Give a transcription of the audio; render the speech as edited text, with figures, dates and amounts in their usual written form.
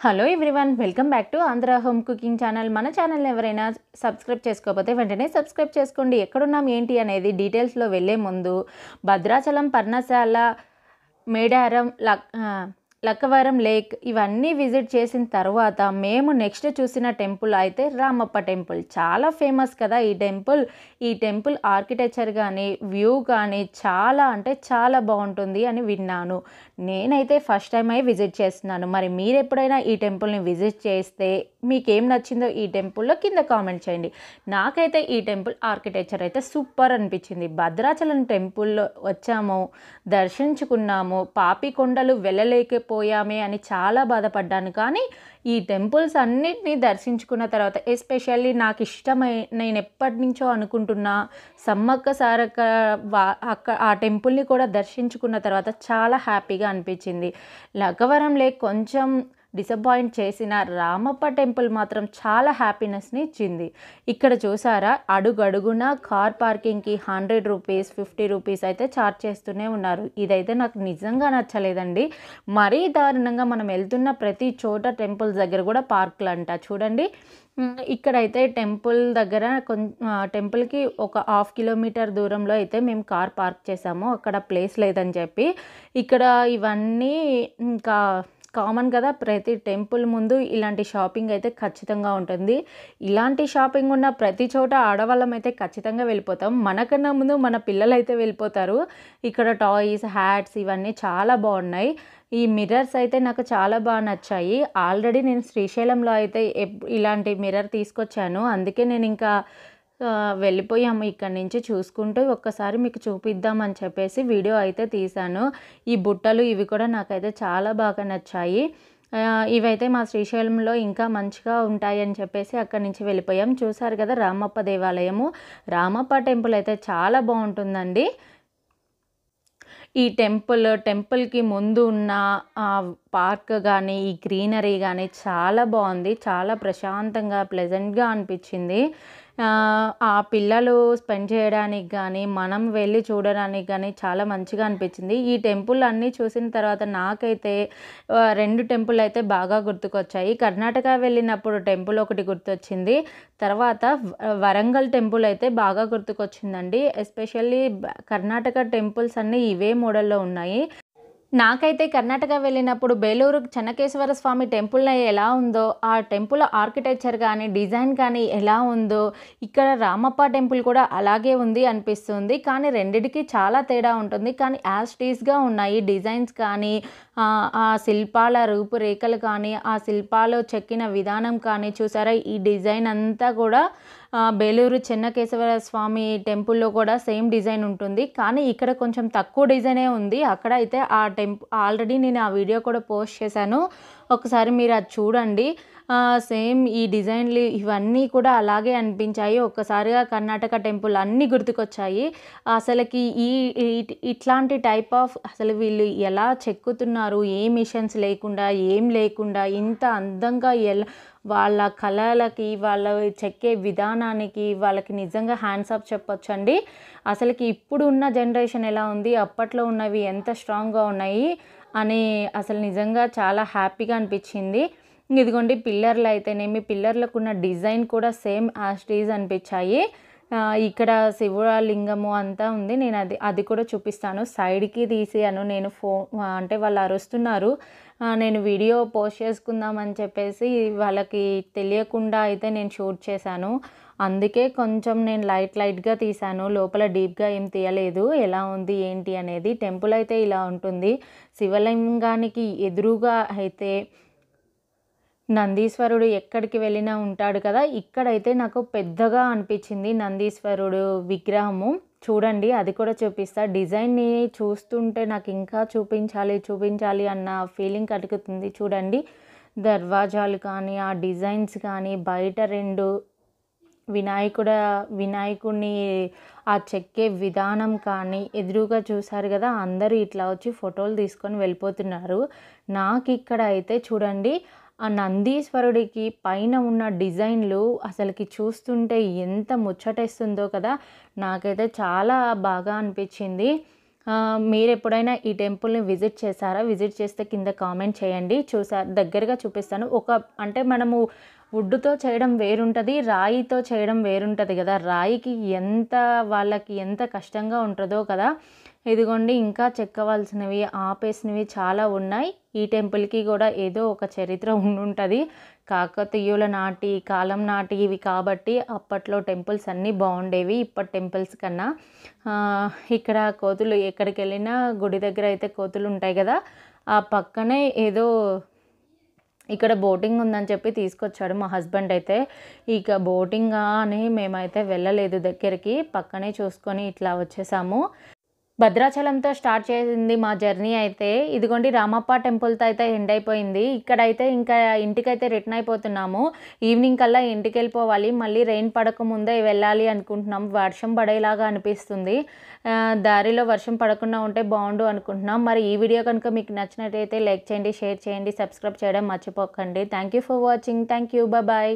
Hello everyone, welcome back to Andhra home cooking channel. మన ఛానల్ని ఎవరైనా సబ్స్క్రైబ్ చేసుకోకపోతే వెంటనే సబ్స్క్రైబ్ చేసుకోండి. ఎక్కడున్నాం ఏంటి అనేది డీటెయిల్స్లో వెళ్ళే ముందు భద్రాచలం, పర్ణశాల, మేడారం, లక్కవరం లేక్ ఇవన్నీ విజిట్ చేసిన తర్వాత మేము నెక్స్ట్ చూసిన టెంపుల్ అయితే రామప్ప టెంపుల్. చాలా ఫేమస్ కదా ఈ టెంపుల్ ఆర్కిటెక్చర్ కానీ వ్యూ కానీ చాలా అంటే చాలా బాగుంటుంది అని విన్నాను. నేనైతే ఫస్ట్ టైం విజిట్ చేస్తున్నాను. మరి మీరు ఎప్పుడైనా ఈ టెంపుల్ని విజిట్ చేస్తే మీకేం నచ్చిందో ఈ టెంపుల్లో కింద కామెంట్ చేయండి. నాకైతే ఈ టెంపుల్ ఆర్కిటెక్చర్ అయితే సూపర్ అనిపించింది. భద్రాచలం టెంపుల్లో వచ్చాము, దర్శించుకున్నాము, పాపికొండలు వెళ్ళలేకపోయామే అని చాలా బాధపడ్డాను. కానీ ఈ టెంపుల్స్ అన్నిటినీ దర్శించుకున్న తర్వాత ఎస్పెషల్లీ నాకు ఇష్టమై నేను ఎప్పటి నుంచో అనుకుంటున్నా సమ్మక్క సారక్క ఆ టెంపుల్ని కూడా దర్శించుకున్న తర్వాత చాలా హ్యాపీగా అనిపించింది. లక్కవరం లేక్ కొంచెం డిసప్పాయింట్ చేసిన రామప్ప టెంపుల్ మాత్రం చాలా హ్యాపీనెస్ని ఇచ్చింది. ఇక్కడ చూసారా, అడుగడుగున కార్ పార్కింగ్కి 100 రూపీస్, 50 రూపీస్ అయితే ఛార్జ్ చేస్తూనే ఉన్నారు. ఇదైతే నాకు నిజంగా నచ్చలేదండి. మరీ దారుణంగా మనం వెళ్తున్న ప్రతి చోట టెంపుల్స్ దగ్గర కూడా పార్కులు అంట. చూడండి, ఇక్కడైతే టెంపుల్ దగ్గర టెంపుల్కి ఒక 1/2 కిలోమీటర్ దూరంలో అయితే మేము కార్ పార్క్ చేసాము. అక్కడ ప్లేస్ లేదని చెప్పి. ఇక్కడ ఇవన్నీ ఇంకా కామన్ కదా, ప్రతి టెంపుల్ ముందు ఇలాంటి షాపింగ్ అయితే ఖచ్చితంగా ఉంటుంది. ఇలాంటి షాపింగ్ ఉన్న ప్రతి చోట ఆడవాళ్ళం అయితే ఖచ్చితంగా వెళ్ళిపోతాం. మనకన్నా ముందు మన పిల్లలు అయితే వెళ్ళిపోతారు. ఇక్కడ టాయ్స్, హ్యాట్స్ ఇవన్నీ చాలా బాగున్నాయి. ఈ మిర్రర్స్ అయితే నాకు చాలా బాగా నచ్చాయి. ఆల్రెడీ నేను శ్రీశైలంలో అయితే ఇలాంటి మిర్రర్ తీసుకొచ్చాను. అందుకే నేను ఇంకా వెళ్ళిపోయాము ఇక్కడి నుంచి చూసుకుంటూ. ఒక్కసారి మీకు చూపిద్దామని చెప్పేసి వీడియో అయితే తీశాను. ఈ బుట్టలు ఇవి కూడా నాకైతే చాలా బాగా నచ్చాయి. ఇవైతే మా శ్రీశైలంలో ఇంకా మంచిగా ఉంటాయని చెప్పేసి అక్కడి నుంచి వెళ్ళిపోయాం. చూసారు కదా, రామప్ప దేవాలయము. రామప్ప టెంపుల్ అయితే చాలా బాగుంటుందండి. ఈ టెంపుల్కి ముందు ఉన్న పార్క్ కానీ ఈ గ్రీనరీ కానీ చాలా బాగుంది. చాలా ప్రశాంతంగా ప్లెజెంట్గా అనిపించింది. ఆ పిల్లలు స్పెండ్ చేయడానికి కానీ మనం వెళ్ళి చూడడానికి కానీ చాలా మంచిగా అనిపించింది. ఈ టెంపుల్ అన్నీ చూసిన తర్వాత నాకైతే 2 టెంపుల్ అయితే బాగా గుర్తుకొచ్చాయి. కర్ణాటక వెళ్ళినప్పుడు టెంపుల్ ఒకటి గుర్తొచ్చింది. తర్వాత వరంగల్ టెంపుల్ అయితే బాగా గుర్తుకొచ్చిందండి. ఎస్పెషల్లీ కర్ణాటక టెంపుల్స్ అన్నీ ఇవే మోడల్లో ఉన్నాయి. నాకైతే కర్ణాటక వెళ్ళినప్పుడు బేలూరు చెన్నకేశ్వర స్వామి టెంపుల్ ఎలా ఉందో, ఆ టెంపుల్ ఆర్కిటెక్చర్ కానీ డిజైన్ కానీ ఎలా ఉందో, ఇక్కడ రామప్ప టెంపుల్ కూడా అలాగే ఉంది అనిపిస్తుంది. కానీ రెండిటికి చాలా తేడా ఉంటుంది. కానీ యాజ్ టీజ్గా ఉన్నాయి డిజైన్స్ కానీ, ఆ శిల్పాల రూపురేఖలు కానీ, ఆ శిల్పాలు చెక్కిన విధానం కానీ. చూసారా, ఈ డిజైన్ అంతా కూడా బేలూరు చెన్నకేశవర స్వామి టెంపుల్లో కూడా సేమ్ డిజైన్ ఉంటుంది. కానీ ఇక్కడ కొంచెం తక్కువ డిజైనే ఉంది. అక్కడ అయితే ఆల్రెడీ నేను ఆ వీడియో కూడా పోస్ట్ చేశాను. ఒకసారి మీరు అది చూడండి. సేమ్ ఈ డిజైన్లు ఇవన్నీ కూడా అలాగే అనిపించాయి. ఒక్కసారిగా కర్ణాటక టెంపుల్ అన్నీ గుర్తుకొచ్చాయి. అసలుకి ఇట్లాంటి టైప్ ఆఫ్ అసలు వీళ్ళు ఎలా చెక్కుతున్నారు, ఏ మిషన్స్ లేకుండా, ఏం లేకుండా ఇంత అందంగా వాళ్ళ కళలకి, వాళ్ళ చెక్కే విధానానికి వాళ్ళకి నిజంగా హ్యాండ్స్ ఆఫ్ చెప్పొచ్చండి. అసలుకి ఇప్పుడు ఉన్న జనరేషన్ ఎలా ఉంది, అప్పట్లో ఉన్నవి ఎంత స్ట్రాంగ్గా ఉన్నాయి అని అసలు నిజంగా చాలా హ్యాపీగా అనిపించింది. ఇదిగోండి, పిల్లర్లు అయితేనేమి, పిల్లర్లకు ఉన్న డిజైన్ కూడా సేమ్ యాజ్ టీజ్ అనిపించాయి. ఇక్కడ శివలింగము అంతా ఉంది. నేను అది కూడా చూపిస్తాను. సైడ్కి తీసాను నేను అంటే వాళ్ళు అరుస్తున్నారు. నేను వీడియో పోస్ట్ చేసుకుందామని చెప్పేసి వాళ్ళకి తెలియకుండా అయితే నేను షూట్ చేశాను. అందుకే కొంచెం నేను లైట్గా తీశాను. లోపల డీప్గా ఏం తీయలేదు. ఎలా ఉంది ఏంటి అనేది. టెంపుల్ అయితే ఇలా ఉంటుంది. శివలింగానికి ఎదురుగా అయితే నందీశ్వరుడు ఎక్కడికి వెళ్ళినా ఉంటాడు కదా. ఇక్కడైతే నాకు పెద్దగా అనిపించింది నందీశ్వరుడు విగ్రహము. చూడండి, అది కూడా చూపిస్తా. డిజైన్ని చూస్తుంటే నాకు ఇంకా చూపించాలి అన్న ఫీలింగ్ కలుగుతుంది. చూడండి, దర్వాజాలు కానీ, ఆ డిజైన్స్ కానీ, బయట 2 వినాయకుడిని ఆ చెక్కే విధానం కానీ, ఎదురుగా చూసారు కదా, అందరూ ఇట్లా వచ్చి ఫోటోలు తీసుకొని వెళ్ళిపోతున్నారు. నాకు ఇక్కడ అయితే చూడండి, ఆ నందీశ్వరుడికి పైన ఉన్న డిజైన్లు అసలుకి చూస్తుంటే ఎంత ముచ్చటేస్తుందో కదా. నాకైతే చాలా బాగా అనిపించింది. మీరు ఎప్పుడైనా ఈ టెంపుల్ని విజిట్ చేశారా? విజిట్ చేస్తే కింద కామెంట్ చేయండి. దగ్గరగా చూపిస్తాను. అంటే మనము వుడ్‌తో చేయడం వేరుంటది, రాయితో చేయడం వేరుంటది కదా! రాయికి వాళ్ళకి ఎంత కష్టంగా ఉంటదో కదా! ఇదిగోండి ఇంకా చెక్కవలసినవి, ఆపేసినవి చాలా ఉన్నాయి. ఈ టెంపుల్‌కి కూడా ఏదో ఒక చరిత్ర ఉండుంటది. కాకతీయుల నాటి కాలం నాటివి కాబట్టి అప్పట్లో టెంపుల్స్ అన్నీ బాగుండేవి ఇప్పటి టెంపుల్స్ కన్నా. ఇక్కడ కోతులు ఎక్కడికెళ్ళినా గుడి దగ్గర అయితే కోతులు ఉంటాయి కదా! ఆ పక్కనే ఏదో ఇక్కడ బోటింగ్ ఉందని చెప్పి తీసుకొచ్చాడు మా హస్బెండ్ అయితే. ఇక బోటింగా అని మేమైతే వెళ్ళలేదు దగ్గరికి. పక్కనే చూసుకొని ఇట్లా వచ్చేసాము. భద్రాచలంతో స్టార్ట్ చేసింది మా జర్నీ అయితే. ఇదిగోండి రామప్ప టెంపుల్‌తో అయితే ఎండ్ అయిపోయింది. ఇక్కడైతే ఇంకా ఇంటికైతే రిటర్న్ అయిపోతున్నాము. ఈవినింగ్ కల్లా ఇంటికెళ్ళిపోవాలి. మళ్ళీ రెయిన్ పడకముందే వెళ్ళాలి అనుకుంటున్నాం. వర్షం పడేలాగా అనిపిస్తుంది. దారిలో వర్షం పడకుండా ఉంటే బాగుండు అనుకుంటున్నాం. మరి ఈ వీడియో కనుక మీకు నచ్చినట్టయితే లైక్ చేయండి, షేర్ చేయండి, సబ్స్క్రైబ్ చేయడం మర్చిపోకండి. Thank you for watching. Thank you. Bye.